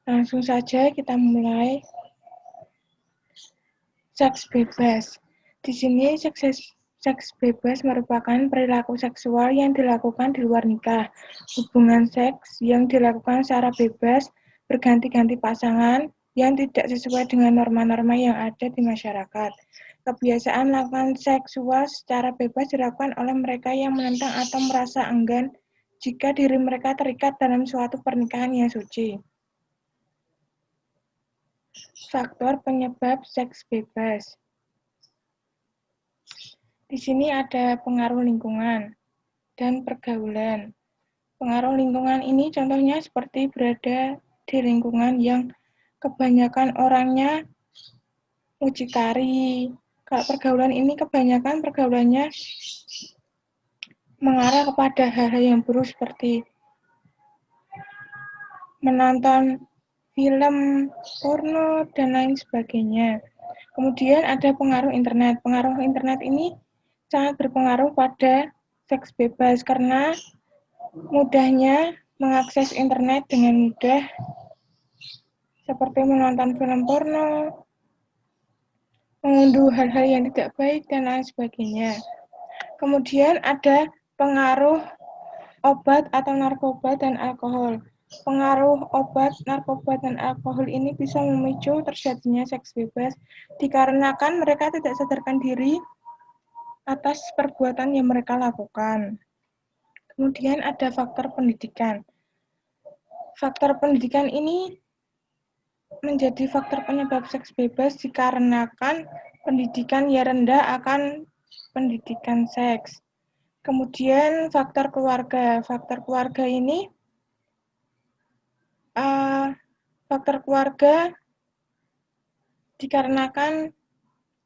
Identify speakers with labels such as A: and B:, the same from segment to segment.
A: Langsung saja kita mulai. Seks bebas. Di sini seks bebas merupakan perilaku seksual yang dilakukan di luar nikah. Hubungan seks yang dilakukan secara bebas, berganti-ganti pasangan, yang tidak sesuai dengan norma-norma yang ada di masyarakat. Kebiasaan melakukan seksual secara bebas dilakukan oleh mereka yang menentang atau merasa enggan jika diri mereka terikat dalam suatu pernikahan yang suci. Faktor penyebab seks bebas. Di sini ada pengaruh lingkungan dan pergaulan. Pengaruh lingkungan ini contohnya seperti berada di lingkungan yang kebanyakan orangnya mucikari. Kalau pergaulan ini kebanyakan pergaulannya mengarah kepada hal-hal yang buruk seperti menonton film porno dan lain sebagainya. Kemudian ada pengaruh internet. Pengaruh internet ini sangat berpengaruh pada seks bebas karena mudahnya mengakses internet dengan mudah seperti menonton film porno, mengunduh hal-hal yang tidak baik, dan lain sebagainya. Kemudian ada pengaruh obat atau narkoba dan alkohol. Pengaruh obat, narkoba, dan alkohol ini bisa memicu terjadinya seks bebas dikarenakan mereka tidak sadarkan diri atas perbuatan yang mereka lakukan. Kemudian ada faktor pendidikan. Faktor pendidikan ini menjadi faktor penyebab seks bebas dikarenakan pendidikan yang rendah akan pendidikan seks. Kemudian faktor keluarga. Faktor keluarga dikarenakan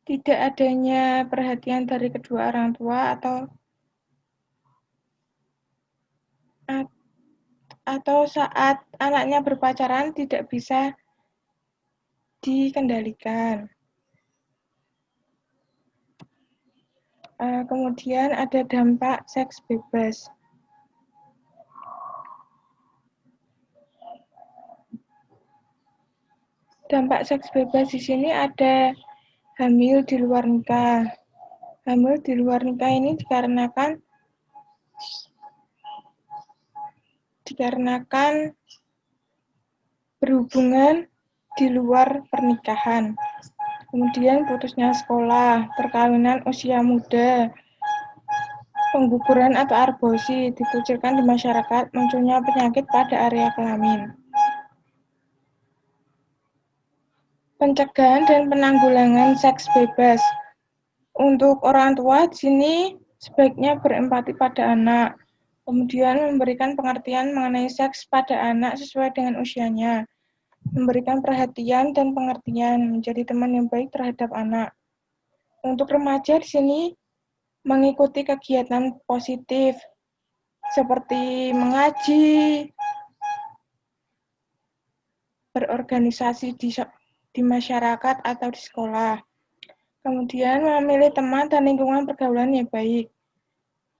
A: tidak adanya perhatian dari kedua orang tua atau saat anaknya berpacaran tidak bisa dikendalikan. Kemudian ada dampak seks bebas. Dampak seks bebas di sini ada hamil di luar nikah. Hamil di luar nikah ini dikarenakan berhubungan di luar pernikahan. Kemudian putusnya sekolah, perkawinan usia muda, pengguguran atau aborsi dikucilkan di masyarakat, munculnya penyakit pada area kelamin. Pencegahan dan penanggulangan seks bebas. Untuk orang tua di sini sebaiknya berempati pada anak, kemudian memberikan pengertian mengenai seks pada anak sesuai dengan usianya, memberikan perhatian dan pengertian, menjadi teman yang baik terhadap anak. Untuk remaja di sini mengikuti kegiatan positif seperti mengaji, berorganisasi di masyarakat atau di sekolah. Kemudian memilih teman dan lingkungan pergaulan yang baik.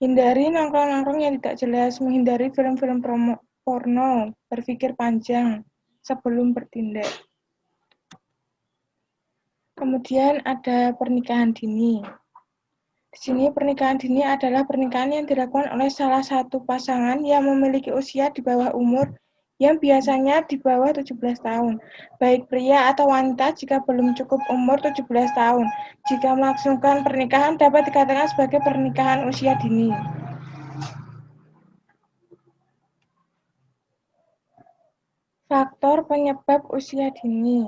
A: Hindari nongkrong-nongkrong yang tidak jelas, menghindari film-film porno, berpikir panjang sebelum bertindak. Kemudian ada pernikahan dini. Di sini pernikahan dini adalah pernikahan yang dilakukan oleh salah satu pasangan yang memiliki usia di bawah umur yang biasanya di bawah 17 tahun, baik pria atau wanita jika belum cukup umur 17 tahun. Jika melangsungkan pernikahan dapat dikatakan sebagai pernikahan usia dini. Faktor penyebab usia dini,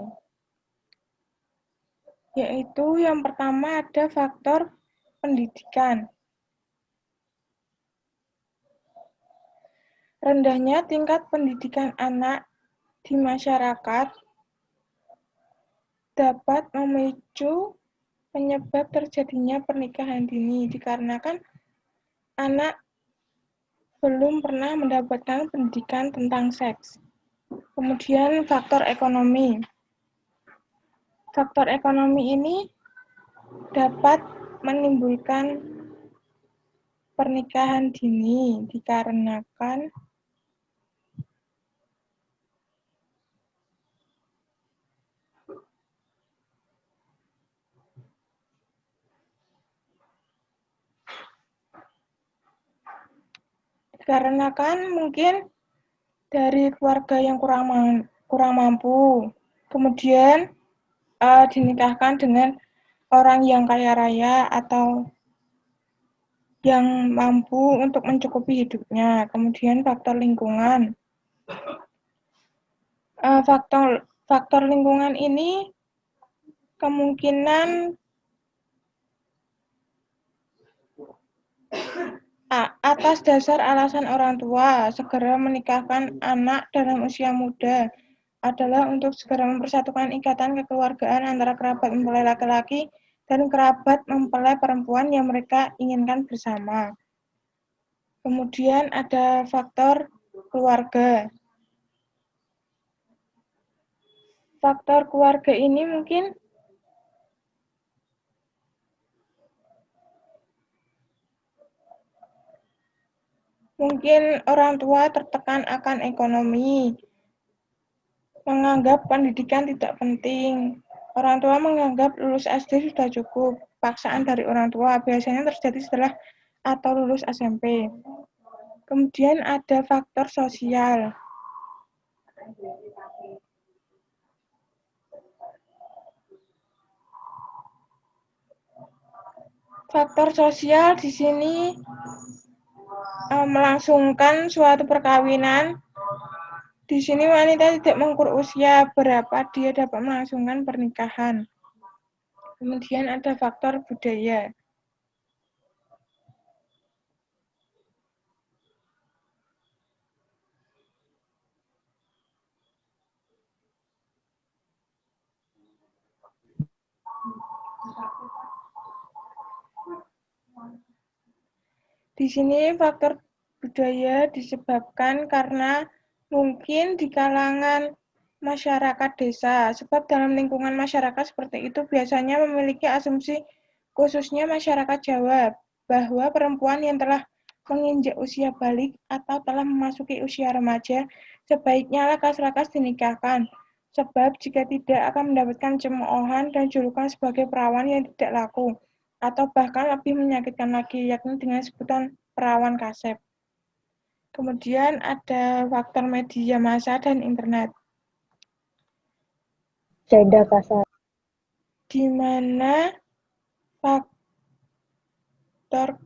A: yaitu yang pertama ada faktor pendidikan. Rendahnya tingkat pendidikan anak di masyarakat dapat memicu penyebab terjadinya pernikahan dini dikarenakan anak belum pernah mendapatkan pendidikan tentang seks. Kemudian faktor ekonomi. Faktor ekonomi ini dapat menimbulkan pernikahan dini dikarenakan mungkin dari keluarga yang kurang mampu, kemudian dinikahkan dengan orang yang kaya raya atau yang mampu untuk mencukupi hidupnya. Kemudian faktor lingkungan. Faktor lingkungan ini kemungkinan atas dasar alasan orang tua segera menikahkan anak dalam usia muda adalah untuk segera mempersatukan ikatan kekeluargaan antara kerabat mempelai laki-laki dan kerabat mempelai perempuan yang mereka inginkan bersama. Kemudian ada faktor keluarga. Faktor keluarga ini mungkin orang tua tertekan akan ekonomi, menganggap pendidikan tidak penting. Orang tua menganggap lulus SD sudah cukup. Paksaan dari orang tua biasanya terjadi setelah atau lulus SMP. Kemudian ada faktor sosial. Faktor sosial di sini melangsungkan suatu perkawinan. Di sini wanita tidak mengukur usia berapa dia dapat melangsungkan pernikahan. Kemudian ada faktor budaya. Di sini faktor budaya disebabkan karena mungkin di kalangan masyarakat desa, sebab dalam lingkungan masyarakat seperti itu biasanya memiliki asumsi, khususnya masyarakat Jawa, bahwa perempuan yang telah menginjak usia balik atau telah memasuki usia remaja, sebaiknya lakas-lakas dinikahkan, sebab jika tidak akan mendapatkan cemoohan dan julukan sebagai perawan yang tidak laku, atau bahkan lebih menyakitkan lagi, yakni dengan sebutan perawan kasep. Kemudian ada faktor media massa dan internet.
B: Jeda kasar.
A: Di mana faktor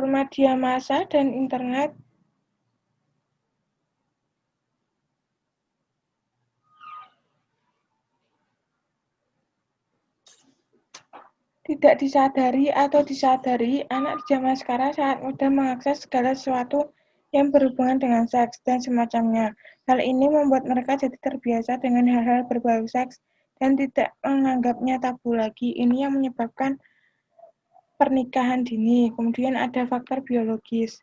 A: media massa dan internet tidak disadari atau disadari, anak di zaman sekarang sangat mudah mengakses segala sesuatu yang berhubungan dengan seks dan semacamnya. Hal ini membuat mereka jadi terbiasa dengan hal-hal berbau seks dan tidak menganggapnya tabu lagi. Ini yang menyebabkan pernikahan dini. Kemudian ada faktor biologis.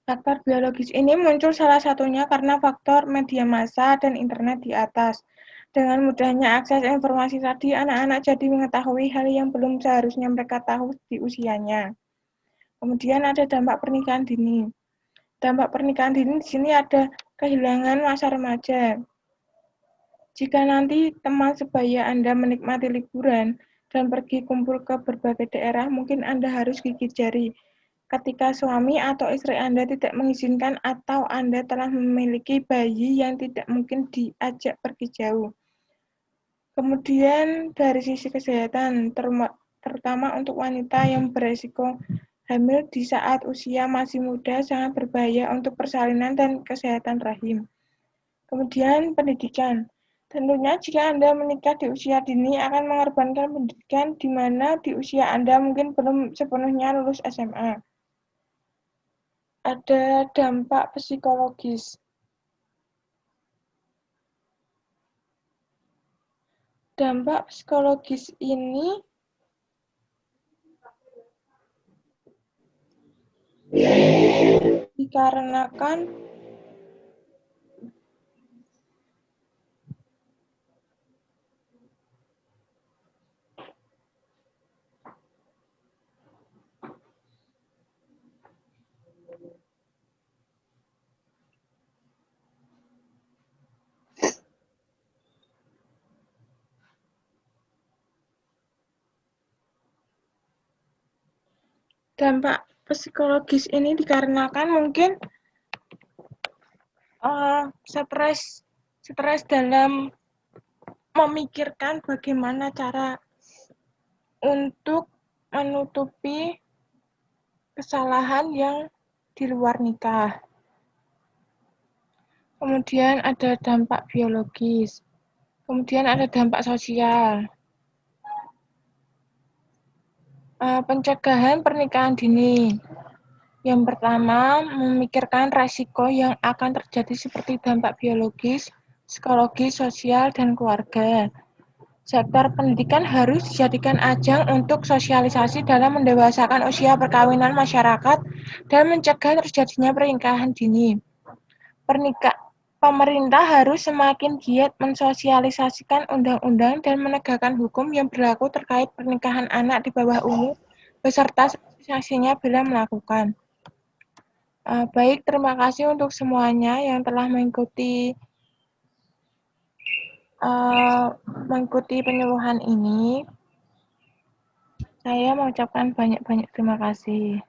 A: Faktor biologis ini muncul salah satunya karena faktor media massa dan internet di atas. Dengan mudahnya akses informasi tadi, anak-anak jadi mengetahui hal yang belum seharusnya mereka tahu di usianya. Kemudian ada dampak pernikahan dini. Dampak pernikahan dini di sini ada kehilangan masa remaja. Jika nanti teman sebaya Anda menikmati liburan dan pergi kumpul ke berbagai daerah, mungkin Anda harus gigit jari ketika suami atau istri Anda tidak mengizinkan atau Anda telah memiliki bayi yang tidak mungkin diajak pergi jauh. Kemudian dari sisi kesehatan, terutama untuk wanita yang beresiko hamil di saat usia masih muda sangat berbahaya untuk persalinan dan kesehatan rahim. Kemudian pendidikan. Tentunya jika Anda menikah di usia dini akan mengorbankan pendidikan di mana di usia Anda mungkin belum sepenuhnya lulus SMA. Ada dampak psikologis. Dampak psikologis ini dikarenakan Dampak psikologis ini dikarenakan mungkin stres dalam memikirkan bagaimana cara untuk menutupi kesalahan yang di luar nikah. Kemudian ada dampak biologis. Kemudian ada dampak sosial. Pencegahan pernikahan dini. Yang pertama, memikirkan resiko yang akan terjadi seperti dampak biologis, psikologis, sosial, dan keluarga. Sektor pendidikan harus dijadikan ajang untuk sosialisasi dalam mendewasakan usia perkawinan masyarakat dan mencegah terjadinya pernikahan dini. Pemerintah harus semakin giat mensosialisasikan undang-undang dan menegakkan hukum yang berlaku terkait pernikahan anak di bawah umur beserta sanksinya bila melakukan. Baik, terima kasih untuk semuanya yang telah mengikuti penyuluhan ini. Saya mengucapkan banyak-banyak terima kasih.